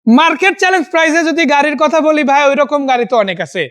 Market challenge প্রাইসে যদি গাড়ির কথা বলি ভাই, ওই রকম গাড়ি তো অনেক আছে,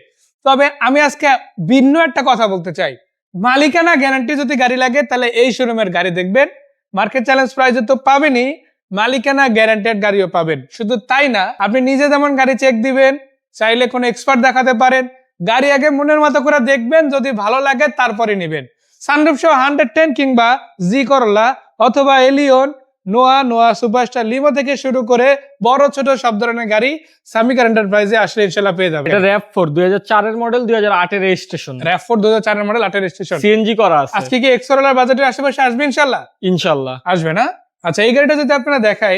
তবে আমি আজকে ভিন্ন একটা কথা বলতে চাই। মালিকানা গ্যারান্টি যদি গাড়ি লাগে তাহলে এই শোরুমের গাড়ি দেখবেন। মার্কেট চ্যালেঞ্জ প্রাইসে তো পাবেনই, মালিকানা গ্যারান্টেড গাড়িও পাবেন। শুধু তাই না, আপনি নিজে যেমন গাড়ি চেক দিবেন, চাইলে কোনো এক্সপার্ট দেখাতে পারেন, গাড়ি আগে মনের মতো করে দেখবেন, যদি ভালো লাগে তারপরে নেবেন। সানরুফ সহ 110 কিংবা জি করলা অথবা এলিয়ন, নোয়া সুপারস্টার, লিমো থেকে শুরু করে বড় ছোট সব ধরনের গাড়ি সামি কার এন্টারপ্রাইজে আসলে ইনশাআল্লাহ পেয়ে যাবেন। এটা RAV4 2004 এর মডেল, 2008 এর রেজিস্ট্রেশন। RAV4 2004 এর মডেল, 8 এর রেজিস্ট্রেশন, সিএনজি করা আছে। আজকে কি এক্সকোরোলার বাজেটের আশেপাশে আসবে ইনশাআল্লাহ? ইনশাআল্লাহ আসবে না? আচ্ছা, এই গাড়িটা যদি আপনারা দেখাই,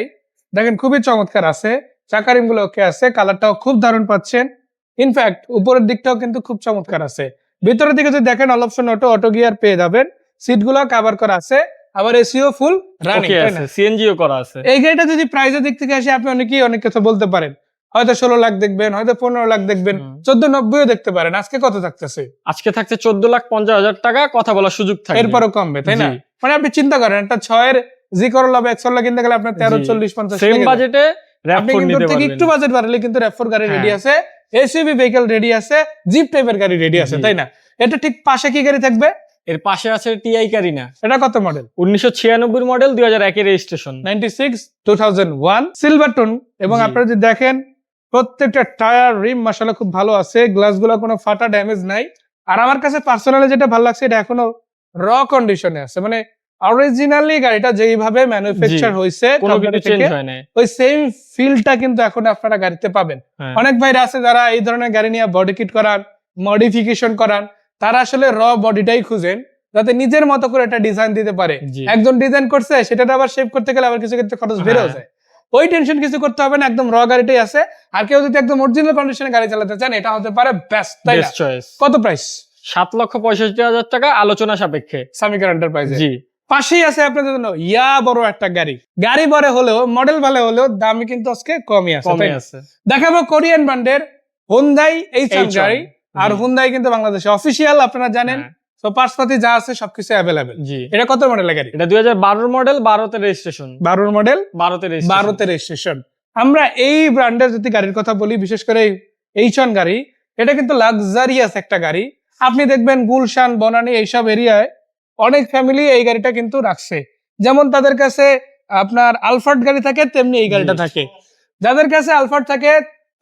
দেখেন খুবই চমৎকার আছে, চাকা রিমগুলো ওকে আছে, কালারটাও খুব দারুণ পাচ্ছেন। ইনফ্যাক্ট উপরের দিকটাও কিন্তু খুব চমৎকার আছে। ভিতরের দিকে যদি দেখেন অল অপশন অটো গিয়ার পেয়ে যাবেন, সিটগুলো কভার করা আছে, আবার এসিও ফুল রানিং, তাই না? সিএনজিও করা আছে। এই গাড়িটা যদি প্রাইসের দিক থেকে আসে, আপনি অনেক কথা বলতে পারেন, হয়তো 16 লাখ দেখবেন, হয়তো 15 লাখ দেখবেন, 1490ও দেখতে পারেন। আজকে কত থাকতেছে? আজকে থাকছে 14,50,000 টাকা, কথা বলার সুযোগ থাকবে, এরপরও কমবে, তাই না? মানে আপনি চিন্তা করেন, একটা 6 এর জি করলা বা এক্সকোরলা কিনতে গেলে আপনার 13, 40, 50 সেম বাজেটে RAV4 নিতে পারবেন। একটু বাজেট বাড়ালে কিন্তু RAV4 গাড়ি রেডি আছে, এসইউভি ভেহিকল রেডি আছে, জিপ টাইপের গাড়ি রেডি আছে, তাই না? এটা ঠিক পাশে কি গাড়ি থাকবে? এর পাশে আছে টিআই কারিনা। এটা কত মডেল? 1996 মডেল, 2001 এর রেজিস্ট্রেশন। 2001 silver tone. এবং আপনারা যদি দেখেন প্রত্যেকটা টায়ার রিম মাশাআল্লাহ খুব ভালো আছে, গ্লাসগুলো কোনো ফাটা ড্যামেজ নাই। আর আমার কাছে পার্সোনালি যেটা ভালো লাগছে, এটা এখনো র কন্ডিশনে আছে, মানে অরিজিনালি গাড়িটা যেইভাবে ম্যানুফ্যাকচার হইছে কোনো কিছু চেঞ্জ হয় না, ওই সেম ফিলটা কিন্তু এখন আপনারা গাড়িতে পাবেন। অনেক ভাইরা আছে যারা এই ধরনের গাড়ি নিয়ে বডি কিট করান, মডিফিকেশন করান, তারা আসলে র বডিটাই খুঁজেন, যাতে নিজের মতো করে একটা ডিজাইন দিতে পারে। একজন ডিজাইন করছে, সেটা আবার শেপ করতে গেলে আবার কিছু ক্ষেত্রে খরচ বেড়েও যায়। ওই টেনশন কিছু করতে হবে না, একদম র গাড়িটাই আছে। আর কেউ যদি একদম অরিজিনাল কন্ডিশনে গাড়ি চালাতে চান, এটা হতে পারে বেস্ট, তাই না? কত প্রাইস? 7,65,000 টাকা, আলোচনা সাপেক্ষে সামি কার এন্টারপ্রাইজে। জি, পাশেই আছে আপনাদের জন্য বড় একটা গাড়ি বড় হলেও, মডেল ভালো হলেও দামে কিন্তু আজকে কমই আছে। দেখাবো কোরিয়ান ব্র্যান্ডের হুন্ডাই এইচন গাড়ি। আর হুন্ডাই কিন্তু বাংলাদেশে অফিসিয়াল, আপনারা জানেন। তো পার্টসপাতি যা আছে সবকিছু অ্যাভেলেবেল। এটা কত মডেলের গাড়ি? এটা 2012 মডেল, 12 তে রেজিস্ট্রেশন। 12 মডেল, 12 তে রেজিস্ট্রেশন। আমরা এই ব্র্যান্ডের যদি গাড়ির কথা বলি, বিশেষ করে এইচন গাড়ি, এটা কিন্তু লাক্সারিয়াস একটা গাড়ি। আপনি দেখবেন গুলশান, বনানী এইসব এরিয়ায় অনেক ফ্যামিলি এই গাড়িটা কিন্তু রাখছে। যেমন তাদের কাছে আপনার আলফার্ড গাড়ি থাকে, তেমনি এই গাড়িটা থাকে। যাদের কাছে আলফার্ড থাকে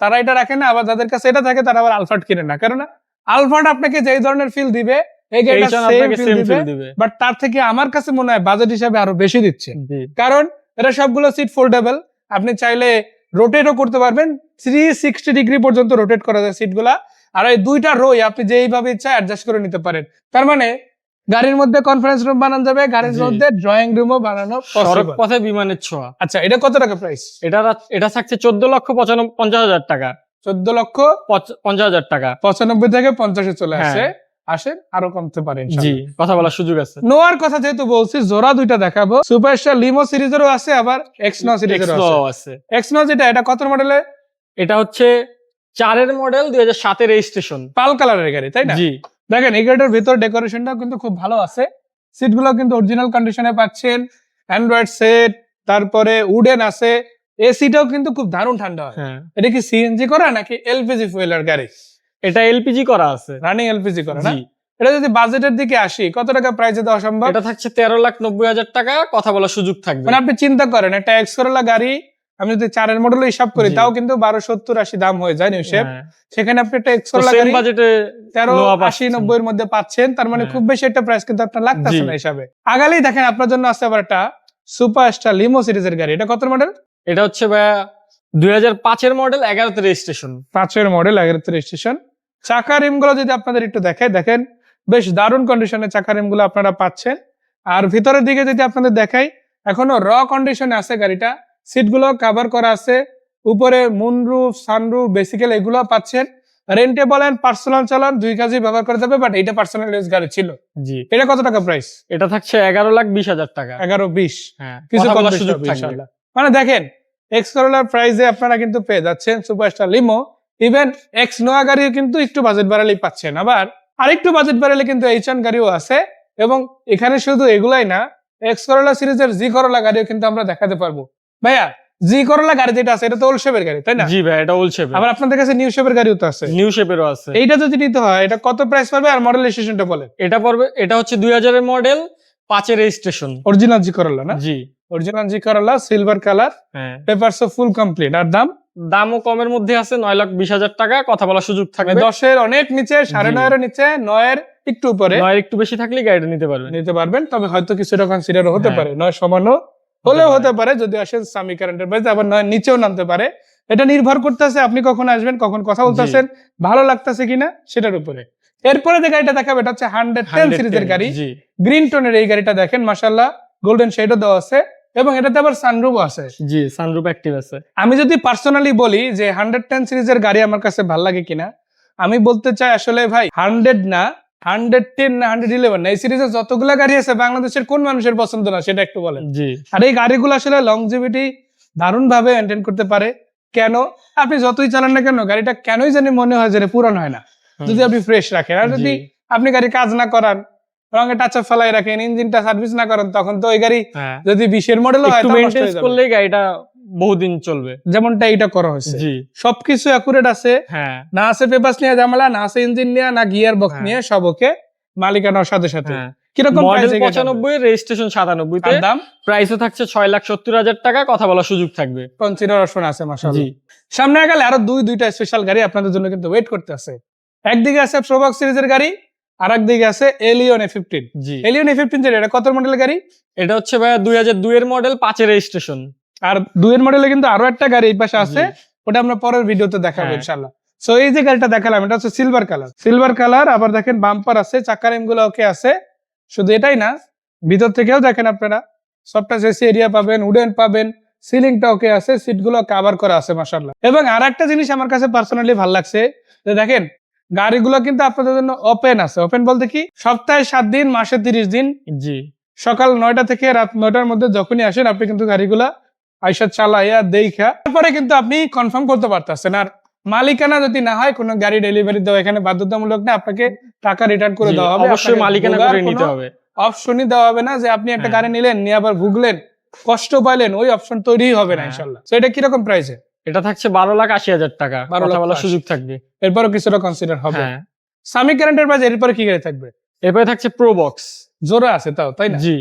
তারা এটা রাখে না, আবার যাদের কাছে এটা থাকে তারা আবার আলফার্ড কিনে না। কারণ আলফার্ড আপনাকে যেই ধরনের ফিল দিবে, এই গাড়িটা সেম ফিল দিবে, বাট তার থেকে আমার কাছে মনে হয় বাজেট হিসাবে আরো বেশি দিচ্ছে। কারণ এটা সবগুলো সিট ফোল্ডেবল, আপনি চাইলে রোটেটও করতে পারবেন, 360 ডিগ্রি পর্যন্ত রোটেট করা যায় সিটগুলা। আর এই দুইটা রোই আপনি যেইভাবে ইচ্ছা অ্যাডজাস্ট করে নিতে পারেন। তার মানে গাড়ির মধ্যে কনফারেন্স রুম বানানো যাবে, গাড়ির মধ্যে ড্রয়িং রুমও বানানো সড়ক পথে বিমানের ছোঁয়া। আচ্ছা, এটা কত টাকা প্রাইস? এটা থাকছে 14,50,000 টাকা। 14,50,000 টাকা, 95 থেকে 50-এ চলে আসে। আসেন, আরো কমতে পারে জি, কথা বলার সুযোগ আছে। নোয়ার কথা যেহেতু বলছি, জোড়া দুইটা দেখাবো। সুপারস্টার লিমো সিরিজেরও আছে, আবার এক্সনো সিরিজেরও আছে। এক্সনো এটা কত মডেলের? এটা হচ্ছে 4 এর মডেল, 2007 এর রেজিস্ট্রেশন, পাল কালারের গাড়ি, তাই না? জি। দেখেন এই গাড়িটার ভিতর ডেকোরেশনটাও কিন্তু খুব ভালো আছে, সিটগুলো কিন্তু অরিজিনাল কন্ডিশনে পাচ্ছেন, অ্যান্ড্রয়েড সেট, তারপরে উডেন আছে, এসিটাও কিন্তু খুব দারুণ ঠান্ডা হয়। এটা কি সিএনজি করা নাকি এলপিজি ফুয়েলের গাড়ি? এটা এলপিজি করা আছে, রানিং এলপিজি করা না? এটা যদি বাজেটের দিকে আসি, কত টাকা প্রাইসে দেওয়া সম্ভব? এটা থাকছে 13,90,000 টাকা, কথা বলার সুযোগ থাকবে। মানে আপনি চিন্তা করেন, একটা এক্সকোরোলা গাড়ি আমি যদি 4 এর মডেল হিসাব করি, তাও কিন্তু 1270-80 দাম হয়ে যায় নিউ শেপ। সেখানে আপনি একটা এক্সকোরোলা গাড়ি বাজেটে 13,80-90 এর মধ্যে পাচ্ছেন। তার মানে খুব বেশি একটা প্রাইস কিন্তু আপনার লাগতেছে না হিসাবে। আগালেই দেখেন আপনার জন্য আছে আবার একটা সুপারস্টার লিমো সিরিজের গাড়ি। এটা কত মডেল? এটা হচ্ছে 2005 এর মডেল, 11 তে রেজিস্ট্রেশন। 5 এর মডেল, 11 তে রেজিস্ট্রেশন। চাকা রিমগুলো যদি আপনাদের একটু দেখাই, দেখেন বেশ দারুণ কন্ডিশনে চাকা রিমগুলো আপনারা পাচ্ছেন। আর ভিতরের দিকে যদি আপনাদের দেখাই, এখনো র কন্ডিশনে আছে গাড়িটা, সিটগুলো কভার করা আছে, উপরে মুনরুফ, সানরুফ, বেসিক্যালি এগুলো পাচ্ছেন। রেন্টে বলেন, পার্সোনাল চালান, দুই কাজেই ব্যবহার করা যাবে, বাট এটা পার্সোনাল ইউজ গাড়ি ছিল। জি। এটা কত টাকা প্রাইস? এটা থাকছে 11,20,000 টাকা। 11-20, কিছু কম সুযোগ থাকবে। মানে দেখেন এক্সকোরোলার প্রাইসে আপনারা কিন্তু পেয়ে যাচ্ছেন সুপারস্টার লিমো। ইভেন এক্স নোয়া গাড়িও কিন্তু একটু বাজেট বাড়ালেই পাচ্ছেন, আবার আরেকটু বাজেট বাড়ালে কিন্তু এইচন গাড়িও আছে। এবং এখানে শুধু এগুলাই না, এক্সকোরোলা সিরিজের জি করোলা গাড়িও কিন্তু আমরা দেখাতে পারবো। ভাইয়া জি করলা গাড়ি যেটা আছে এটা তো ওল্ড শেপের গাড়ি তাই না? জি ভাই, এটা ওল্ড শেপ, আবার আপনাদের কাছে নিউ শেপের গাড়িও তো আছে। নিউ শেপেরও আছে। এইটা যদি নিতে হয় এটা কত প্রাইস পড়বে আর মডেল রেজিস্ট্রেশনটা বলেন। এটা পড়বে, এটা হচ্ছে 2000 এর মডেল, 5 এর রেজিস্ট্রেশন। অরিজিনাল জি করলা না? জি, অরিজিনাল জি করলা, সিলভার কালার, হ্যাঁ। Papers full complete. আর দাম? দামও কমের মধ্যে আছে, 9,20,000 টাকা, কথা বলার সুযোগ থাকবে। 10 এর অনেক নিচে, 9.5 এর নিচে, 9 এর একটু উপরে 9 এর একটু বেশি থাকলে গাড়িটা নিতে পারবেন। নিতে পারবেন। তবে হয়তো কিছুটা কনসিডার হতে হ্যাঁ। পারে, 9 সমানও হলেও হতে পারে যদি আসেন সামি কারেন্টের বাইরে, আবার 9 নিচেও নামতে পারে। এটা নির্ভর করতেছে আপনি কখন আসবেন, কখন কথা বলতেছেন, ভালো লাগতেছে কিনা সেটার উপরে। এরপরে যে গাড়িটা দেখাবে এটা হচ্ছে 110 সিরিজের গাড়ি। জি, গ্রিন টোনের এই গাড়িটা দেখেন, মাশাআল্লাহ গোল্ডেন শেডও দেওয়া আছে এবং এটাতে আবার সানরুফও আছে। জি, সানরুফ অ্যাক্টিভ আছে। আমি যদি পার্সোনালি বলি যে 110 সিরিজের গাড়ি আমার কাছে ভালো লাগে কিনা, আমি বলতে চাই আসলে ভাই 100 না, 110 না, 111 না, এই সিরিজে যতগুলা গাড়ি আছে বাংলাদেশের কোন মানুষের পছন্দ না সেটা একটু বলেন। জি, আর এই গাড়িগুলো আসলে লংজিভিটি দারুণ ভাবে মেনটেন করতে পারে। কেন? আপনি যতই চালান না কেন গাড়িটা কেনই জানি মনে হয় যে পুরান হয় না যদি আপনি ফ্রেশ রাখেন। আর যদি জি, আপনি গাড়ি কাজ না করান, রঙে টাচ আপ ফেলাই রাখেন, ইঞ্জিনটা সার্ভিস না করেন, তখন তো ওই গাড়ি হ্যাঁ। যদি 20 মডেলও হয় একটু তাও নষ্ট মেইনটেইন হয়ে যাবে। করলে গাড়িটা বহুদিন চলবে। যেমনটা এটা করা হয়েছে, জি, সবকিছু অ্যাকুরেট আছে, হ্যাঁ, না আছে পেপারস নিয়ে ঝামেলা, না আছে ইঞ্জিন নিয়ে, না গিয়ার বক্স হ্যাঁ। নিয়ে, সব ওকে মালিকানার সাথে সাথে। হ্যাঁ। কিরকম মডেল প্রাইসে 95, রেজিস্ট্রেশন 97 তে, আর দাম? প্রাইসে থাকছে 6,70,000 টাকা, কথা বলার সুযোগ থাকবে। কনসিডারেশন আছে জি, মাশাআল্লাহ। সামনে গেলে আরো দুইটা স্পেশাল গাড়ি আপনাদের জন্য কিন্তু ওয়েট করতে আছে। একদিকে আছে প্রোবক্স সিরিজের গাড়ি, আর একদিকে আছে এলিয়ন A15। জি। এলিয়ন A15 যেটা, এটা কত মডেলের গাড়ি? এটা হচ্ছে ভাইয়া 2002 এর মডেল, 5 এর রেজিস্ট্রেশন। আর 2 এর মডেলে কিন্তু আরো একটা গাড়ি এই পাশে আছে, ওটা আমরা পরের ভিডিওতে দেখাবো হ্যাঁ। ইনশাআল্লাহ। সো এই যে গাড়িটা দেখালাম এটা হচ্ছে সিলভার কালার। সিলভার কালার, আবার দেখেন বাম্পার আছে, চাকার এমগুলো ওকে আছে। শুধু এটাই না, ভিতর থেকেও দেখেন আপনারা সফটওয়্যার এসি এরিয়া পাবেন, উডেন পাবেন, সিলিংটা ওকে আছে, সিটগুলো কভার করা আছে মাশাআল্লাহ। এবং আরেকটা জিনিস আমার কাছে পার্সোনালি ভালো লাগছে যে দেখেন গাড়িগুলো কিন্তু আপনাদের জন্য ওপেন আছে। ওপেন বলতে কি, সপ্তাহে 7 দিন, মাসে 30 দিন, জি, সকাল 9টা থেকে রাত 9টার মধ্যে যখনই আসেন আপনি কিন্তু গাড়িগুলা আইসা চালাইয়া দেখা তারপরে কিন্তু আপনি কনফার্ম করতে পারতেছেন। আর মালিকানা যদি না হয়, কোনো গাড়ি ডেলিভারি দেওয়া এখানে বাধ্যতামূলক না, আপনাকে টাকা রিটার্ন করে জি, দেওয়া হবে। অবশ্যই আপনাকে মালিকানা ভোগার করে কোনো নিতে হবে। অপশনই দেওয়া হবে না যে আপনি একটা হ্যাঁ। গাড়ি নিলেন, নিয়ে আবার ভুগলেন, কষ্ট পাইলেন, ওই অপশন তৈরি হবে না হ্যাঁ। ইনশাআল্লাহ। তো এটা কিরকম প্রাইসে? এটা থাকছে 12,80,000 টাকা, 12 কথা লক্ষ বলার 80। সুযোগ থাকবে। এরপরে কিছুটা কনসিডার হবে। হ্যাঁ। সামি কারেন্টের বাজে এরপরে কি গাড়ি থাকবে? এরপরে থাকছে প্রো বক্স। জোড়া আছে তাও, তাই না? জি,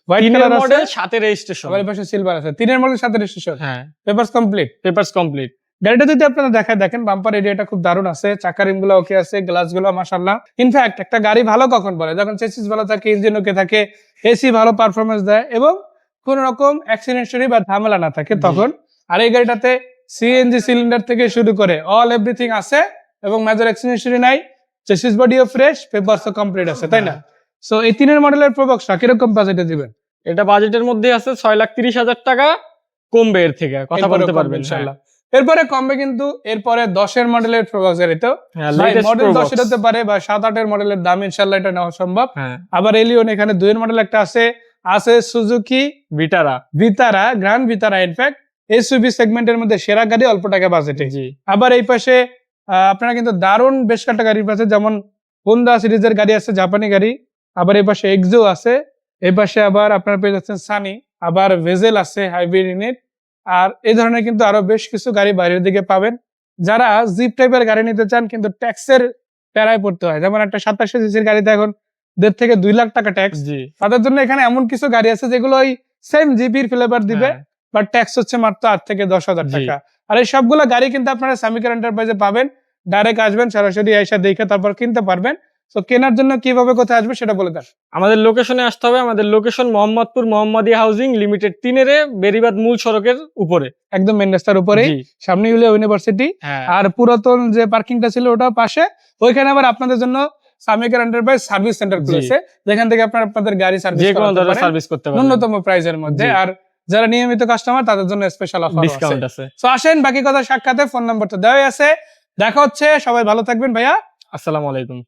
হোয়াইট 3 এর কালার আছে, মডেল, 7 এর রেজিস্ট্রেশন। আবার এই পাশে সিলভার আছে। 3 এর মডেল 7 রেজিস্ট্রেশন, হ্যাঁ, পেপারস কমপ্লিট। Papers complete. গাড়িটা যদি আপনারা দেখায় দেখেন, বাম্পার এরিয়াটা খুব দারুণ আছে, চাকার রিমগুলো ওকে আছে, গ্লাসগুলো মাশাআল্লাহ। ইনফ্যাক্ট একটা গাড়ি ভালো কখন বলে, যখন চেসিস ভালো থাকে, ইঞ্জিন ওকে থাকে, এসি ভালো পারফরমেন্স দেয় এবং কোন রকম অ্যাক্সিডেন্ট বা ঝামেলা না থাকে তখন। আর এই গাড়িটাতে সিএনজি সিলিন্ডার থেকে শুরু করে অল এভরিথিং আছে এবং মেজর অ্যাক্সিডেন্ট নাই, চেসিস বডিও ফ্রেশ, পেপারসও কমপ্লিট আছে, তাই না? সো এই 3 এর মডেলের প্রোবক্সটা কিরকম বাজেটে দিবেন? এটা বাজেটের মধ্যে আছে 6,30,000 টাকা, কমবে এর থেকে, কথা এরপরে বলতে কমবে পারবেন ইনশাআল্লাহ। এরপরে কমবে কিন্তু এরপরে 10 এর মডেলের প্রোবক্স গাড়িতেও হ্যাঁ, ভাই latest মডেল Pro 10 Box। হতে পারে বা 7-8 এর মডেলের দাম ইনশাআল্লাহ এটা নেওয়া সম্ভব। হ্যাঁ, আবার এলিয়ন এখানে 2 এর মডেল একটা আছে, আছে Suzuki Vitara. Vitara, grand Vitara, in fact SUV সেগমেন্টের মধ্যে সেরা গাড়ি অল্প টাকা বাজেটে। জি, আবার এই পাশে আপনারা কিন্তু দারুণ বেশ কয়েকটা গাড়ির পাশে, যেমন হোন্ডা সিরিজের গাড়ি আছে, জাপানি গাড়ি, আবার এই পাশে এক্সো আছে, এই পাশে আবার আপনারা পেয়ে যাচ্ছেন সানি, আবার ভেজেল আছে হাইব্রিড ইউনিট। আর এই ধরনের কিন্তু আরো বেশ কিছু গাড়ি বাইরের দিকে পাবেন। যারা জিপ টাইপের গাড়ি নিতে চান কিন্তু ট্যাক্সের প্যারায় পড়তে হয়, যেমন একটা 27 সিসির গাড়িতে এখন 1.5 থেকে 2 লাখ টাকা ট্যাক্স, জি, তাদের জন্য এখানে এমন কিছু গাড়ি আছে যেগুলো ওই সেম জিপির ফ্লেভার দিবে, হ্যাঁ, বাট ট্যাক্স হচ্ছে মাত্র 8 থেকে 10,000 জি। টাকা। আর এই সবগুলো গাড়ি কিন্তু আপনারা সামিকার এন্টারপ্রাইজে পাবেন। ডাইরেক্ট আসবেন, সরাসরি এসে দেখে তারপর কিনতে পারবেন। তো কেনার জন্য কিভাবে কোথায় আসবে সেটা বলে দেন। আমাদের লোকেশনে আসতে হবে। আমাদের location Mohammadpur Mohammadia housing limited 3 এর বেরিবাদ মূল সড়কের উপরে, একদম মেন রাস্তার উপরেই, জি, সামনে হলো ইউনিভার্সিটি। হ্যাঁ, আর পুরাতন যে পার্কিংটা ছিল ওটার পাশে, ওইখানে আবার আপনাদের জন্য সামিকার এন্টারপ্রাইজ সার্ভিস সেন্টার খুলেছে, যেখান থেকে আপনারা আপনাদের গাড়ি সার্ভিস যে কোনো করাতে ধরনের পারেন সার্ভিস করতে পারবেন, ন্যূনতম প্রাইসের মধ্যে। জি। আর যারা নিয়মিত কাস্টমার তাদের জন্য স্পেশাল অফার ডিসকাউন্ট আছে। আছে। তো আসেন, বাকি কথা সাক্ষাতে ফোন নাম্বার তো দেওয়াই আছে। দেখা হচ্ছে, সবাই ভালো থাকবেন ভাইয়া। আসসালামু আলাইকুম।